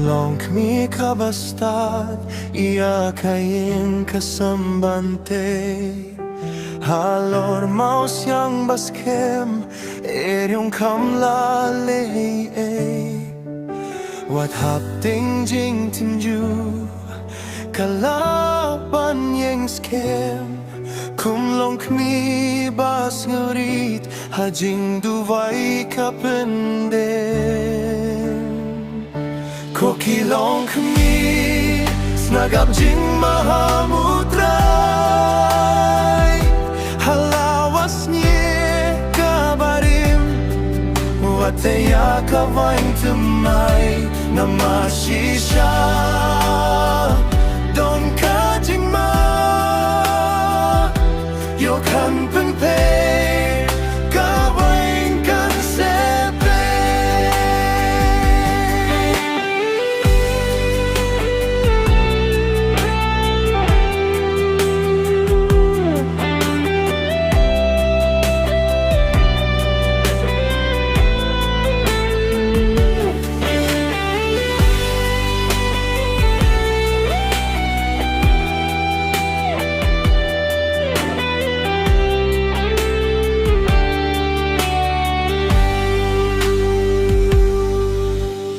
Long mi kabastad ia kain kasambante Halor maus yang baskem Yung kamlalei Wat hap ting jing tinju Kalaban yang skem Kum long mi bas ngurit Hajing duwai kapenden Kokilong mi Snagap jing mahamutray Halawas nye kabarim Wataya kawain tumay Namashisha Don ka jing ma Yokan penpay Kawain kan sepe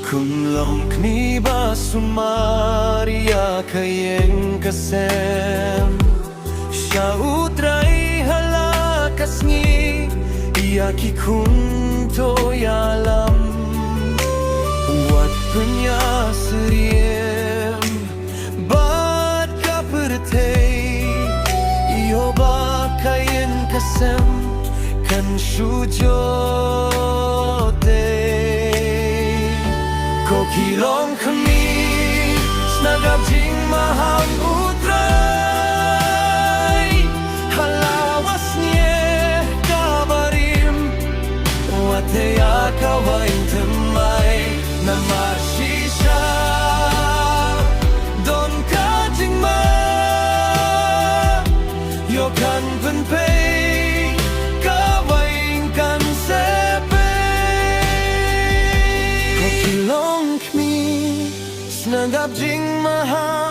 Kumlong ni ba sumaria kayeng kasem Siya utray halakas ni Iya kikunto yalam Wat punya seriem Bad kaperte Iyo ba kayeng kasem Kan sujote Kokilong kami Snagap jing maham utray Halawas nye kabarim Wataya kawain temay Namashisha Don ka jing ma Yokan penpay Kawain kan sepe Kokilong Snagap jing mahal